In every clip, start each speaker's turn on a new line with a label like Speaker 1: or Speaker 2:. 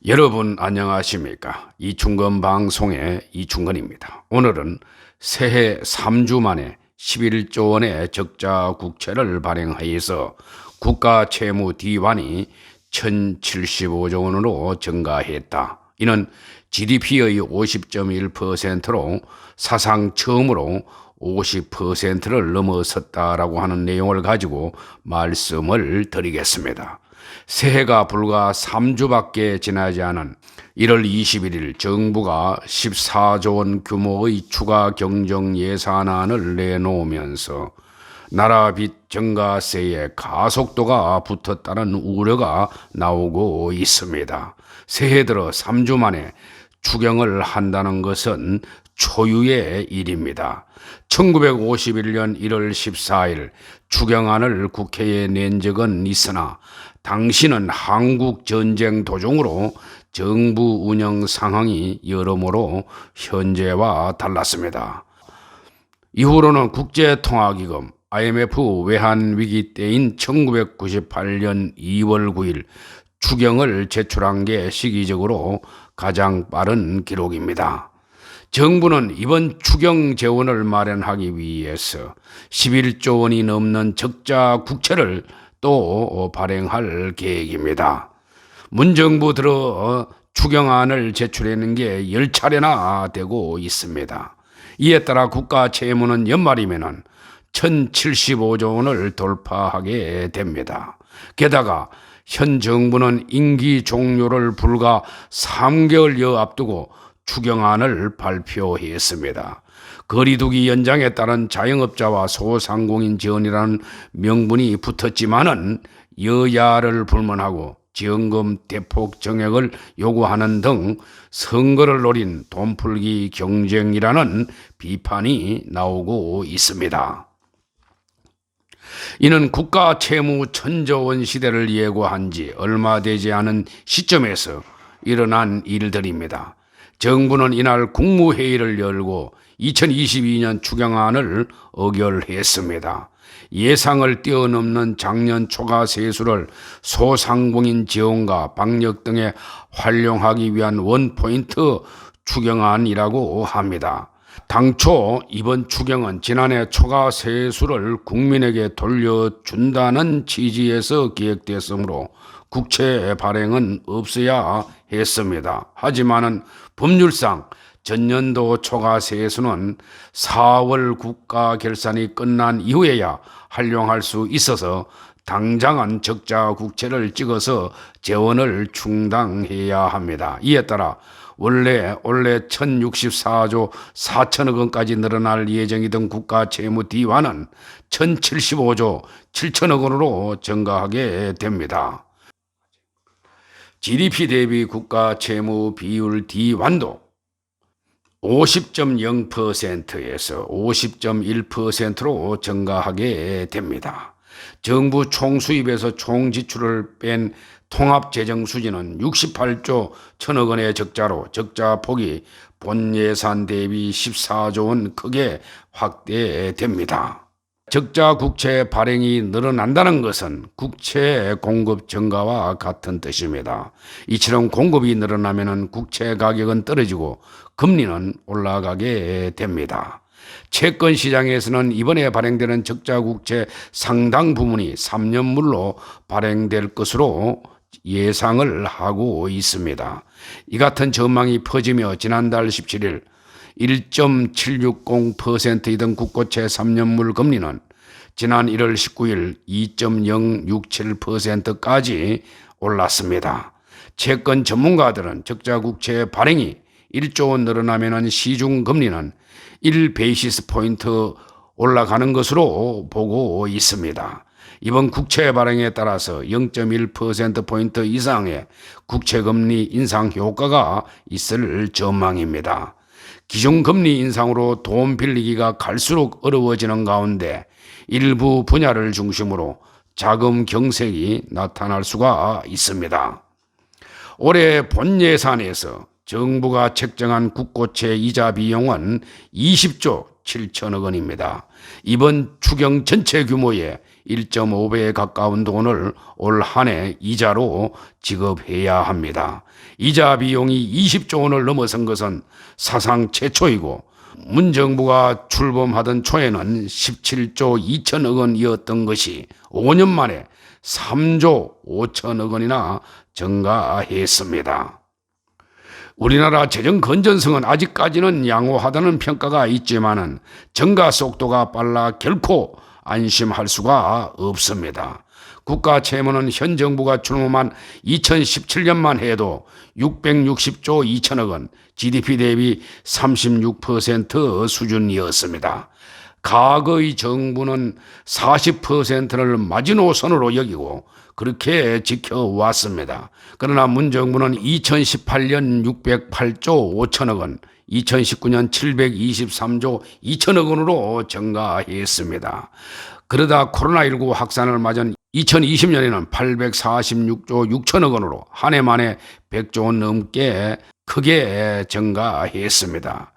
Speaker 1: 여러분 안녕하십니까? 이충건 방송의 이충건입니다. 오늘은 새해 3주 만에 11조 원의 적자 국채를 발행하여서 국가채무 뒤환이 1075조 원으로 증가했다. 이는 GDP의 50.1%로 사상 처음으로 50%를 넘어섰다라고 하는 내용을 가지고 말씀을 드리겠습니다. 새해가 불과 3주밖에 지나지 않은 1월 21일 정부가 14조 원 규모의 추가 경정 예산안을 내놓으면서 나라 빚 증가세에 가속도가 붙었다는 우려가 나오고 있습니다. 새해 들어 3주 만에 추경을 한다는 것은 초유의 일입니다. 1951년 1월 14일 추경안을 국회에 낸 적은 있으나 당시는 한국 전쟁 도중으로 정부 운영 상황이 여러모로 현재와 달랐습니다. 이후로는 국제통화기금 IMF 외환위기 때인 1998년 2월 9일 추경을 제출한 게 시기적으로 가장 빠른 기록입니다. 정부는 이번 추경 재원을 마련하기 위해서 11조 원이 넘는 적자 국채를 또 발행할 계획입니다. 문정부 들어 추경안을 제출하는 게 10차례나 되고 있습니다. 이에 따라 국가 채무는 연말이면 1075조 원을 돌파하게 됩니다. 게다가 현 정부는 임기 종료를 불과 3개월여 앞두고 추경안을 발표했습니다. 거리두기 연장에 따른 자영업자와 소상공인 지원이라는 명분이 붙었지만은 여야를 불문하고 지원금 대폭 정액을 요구하는 등 선거를 노린 돈풀기 경쟁이라는 비판이 나오고 있습니다. 이는 국가 채무 천조원 시대를 예고한 지 얼마 되지 않은 시점에서 일어난 일들입니다. 정부는 이날 국무회의를 열고 2022년 추경안을 의결했습니다. 예상을 뛰어넘는 작년 초과 세수를 소상공인 지원과 방역 등에 활용하기 위한 원포인트 추경안이라고 합니다. 당초 이번 추경은 지난해 초과 세수를 국민에게 돌려준다는 취지에서 기획됐으므로 국채 발행은 없어야 했습니다. 하지만은 법률상 전년도 초과 세수는 4월 국가 결산이 끝난 이후에야 활용할 수 있어서 당장은 적자 국채를 찍어서 재원을 충당해야 합니다. 이에 따라 원래 올해 1064조 4천억 원까지 늘어날 예정이던 국가 채무 뒤환은 1075조 7천억 원으로 증가하게 됩니다. GDP 대비 국가 채무 비율 뒤환도 50.0%에서 50.1%로 증가하게 됩니다. 정부 총수입에서 총지출을 뺀 통합재정 수지는 68조 1천억 원의 적자로 적자 폭이 본 예산 대비 14조 원 크게 확대됩니다. 적자 국채 발행이 늘어난다는 것은 국채 공급 증가와 같은 뜻입니다. 이처럼 공급이 늘어나면 국채 가격은 떨어지고 금리는 올라가게 됩니다. 채권 시장에서는 이번에 발행되는 적자 국채 상당 부분이 3년물로 발행될 것으로 예상을 하고 있습니다. 이 같은 전망이 퍼지며 지난달 17일 1.760%이던 국고채 3년물 금리는 지난 1월 19일 2.067%까지 올랐습니다. 채권 전문가들은 적자 국채 발행이 1조 원 늘어나면 시중 금리는 1베이시스 포인트 올라가는 것으로 보고 있습니다. 이번 국채 발행에 따라서 0.1%포인트 이상의 국채금리 인상 효과가 있을 전망입니다. 기존금리 인상으로 돈 빌리기가 갈수록 어려워지는 가운데 일부 분야를 중심으로 자금 경색이 나타날 수가 있습니다. 올해 본 예산에서 정부가 책정한 국고채 이자 비용은 20조 7천억 원입니다. 이번 추경 전체 규모의 1.5배에 가까운 돈을 올 한 해 이자로 지급해야 합니다. 이자 비용이 20조 원을 넘어선 것은 사상 최초이고 문정부가 출범하던 초에는 17조 2천억 원이었던 것이 5년 만에 3조 5천억 원이나 증가했습니다. 우리나라 재정 건전성은 아직까지는 양호하다는 평가가 있지만은 증가 속도가 빨라 결코 안심할 수가 없습니다. 국가 채무는 현 정부가 출범한 2017년만 해도 660조 2천억 원, GDP 대비 36% 수준이었습니다. 과거의 정부는 40%를 마지노선으로 여기고 그렇게 지켜왔습니다. 그러나 문정부는 2018년 608조 5천억 원, 2019년 723조 2천억 원으로 증가했습니다. 그러다 코로나19 확산을 맞은 2020년에는 846조 6천억 원으로 한 해 만에 100조 원 넘게 크게 증가했습니다.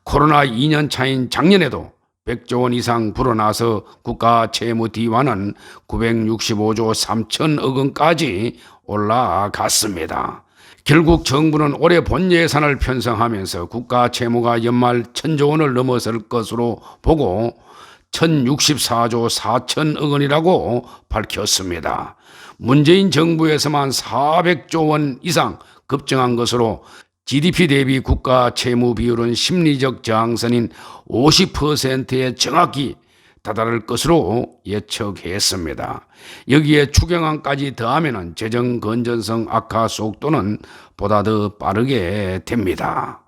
Speaker 1: 코로나 2년 차인 작년에도 100조 원 이상 불어나서 국가 채무 뒤환은 965조 3천억 원까지 올라갔습니다. 결국 정부는 올해 본 예산을 편성하면서 국가 채무가 연말 1,000조 원을 넘어설 것으로 보고 1,064조 4천억 원이라고 밝혔습니다. 문재인 정부에서만 400조 원 이상 급증한 것으로 GDP 대비 국가 채무 비율은 심리적 저항선인 50%에 정확히 다다를 것으로 예측했습니다. 여기에 추경안까지 더하면 재정 건전성 악화 속도는 보다 더 빠르게 됩니다.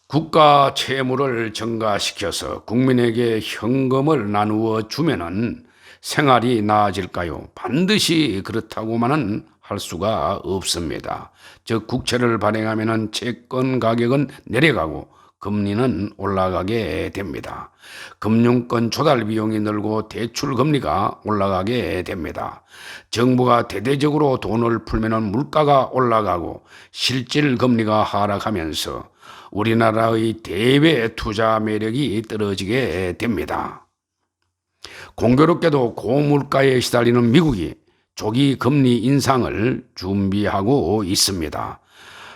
Speaker 1: 국가 채무를 증가시켜서 국민에게 현금을 나누어 주면은 생활이 나아질까요? 반드시 그렇다고만은 할 수가 없습니다. 즉 국채를 발행하면은 채권 가격은 내려가고 금리는 올라가게 됩니다. 금융권 조달 비용이 늘고 대출 금리가 올라가게 됩니다. 정부가 대대적으로 돈을 풀면은 물가가 올라가고 실질 금리가 하락하면서 우리나라의 대외 투자 매력이 떨어지게 됩니다. 공교롭게도 고물가에 시달리는 미국이 조기 금리 인상을 준비하고 있습니다.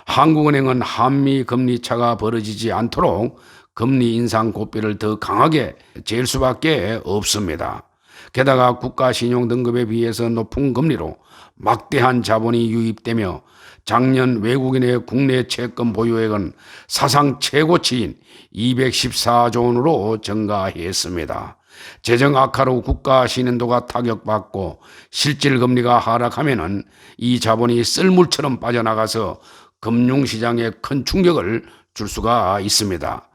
Speaker 1: 한국은행은 한미 금리 차가 벌어지지 않도록 금리 인상 고삐를 더 강하게 잴 수밖에 없습니다. 게다가 국가 신용 등급에 비해서 높은 금리로 막대한 자본이 유입되며 작년 외국인의 국내 채권 보유액은 사상 최고치인 214조 원으로 증가했습니다. 재정 악화로 국가 신용도가 타격받고 실질 금리가 하락하면은 이 자본이 썰물처럼 빠져나가서 금융시장에 큰 충격을 줄 수가 있습니다.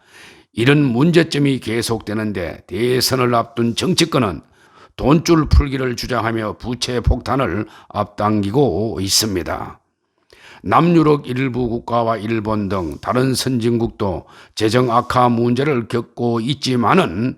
Speaker 1: 이런 문제점이 계속되는데 대선을 앞둔 정치권은 돈줄 풀기를 주장하며 부채 폭탄을 앞당기고 있습니다. 남유럽 일부 국가와 일본 등 다른 선진국도 재정 악화 문제를 겪고 있지만은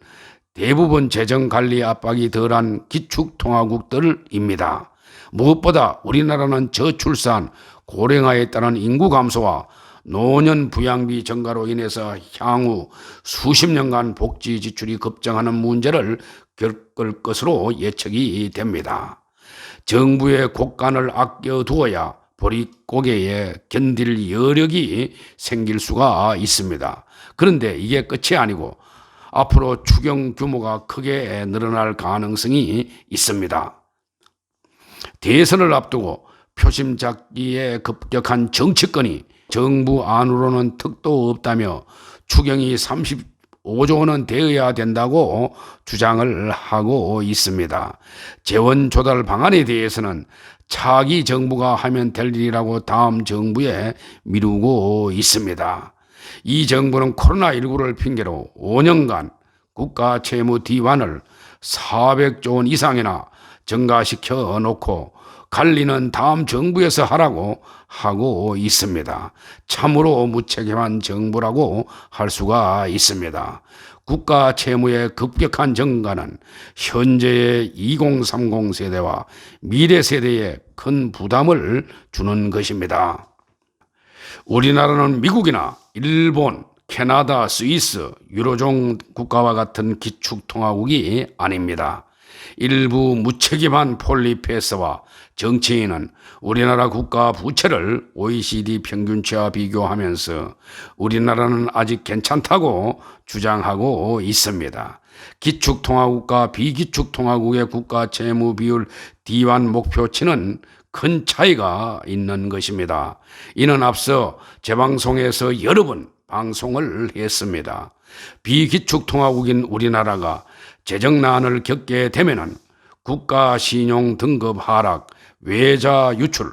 Speaker 1: 대부분 재정 관리 압박이 덜한 기축통화국들입니다. 무엇보다 우리나라는 저출산, 고령화에 따른 인구 감소와 노년 부양비 증가로 인해서 향후 수십 년간 복지 지출이 급증하는 문제를 겪을 것으로 예측이 됩니다. 정부의 곳간을 아껴두어야 보릿고개에 견딜 여력이 생길 수가 있습니다. 그런데 이게 끝이 아니고 앞으로 추경 규모가 크게 늘어날 가능성이 있습니다. 대선을 앞두고 표심 잡기에 급격한 정치권이 정부 안으로는 턱도 없다며 추경이 35조 원은 되어야 된다고 주장을 하고 있습니다. 재원 조달 방안에 대해서는 차기 정부가 하면 될 일이라고 다음 정부에 미루고 있습니다. 이 정부는 코로나19를 핑계로 5년간 국가 채무 뒤환을 400조 원 이상이나 증가시켜 놓고 관리는 다음 정부에서 하라고 하고 있습니다. 참으로 무책임한 정부라고 할 수가 있습니다. 국가 채무의 급격한 증가는 현재의 2030 세대와 미래 세대에 큰 부담을 주는 것입니다. 우리나라는 미국이나 일본, 캐나다, 스위스, 유로존 국가와 같은 기축통화국이 아닙니다. 일부 무책임한 폴리페스와 정치인은 우리나라 국가 부채를 OECD 평균치와 비교하면서 우리나라는 아직 괜찮다고 주장하고 있습니다. 기축통화국과 비기축통화국의 국가 채무 비율 D환 목표치는 큰 차이가 있는 것입니다. 이는 앞서 제 방송에서 여러 번 방송을 했습니다. 비기축통화국인 우리나라가 재정난을 겪게 되면은 국가 신용 등급 하락, 외자 유출,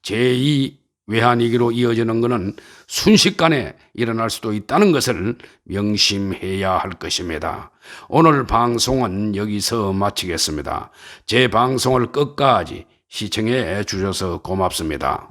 Speaker 1: 제2 외환위기로 이어지는 것은 순식간에 일어날 수도 있다는 것을 명심해야 할 것입니다. 오늘 방송은 여기서 마치겠습니다. 제 방송을 끝까지 시청해 주셔서 고맙습니다.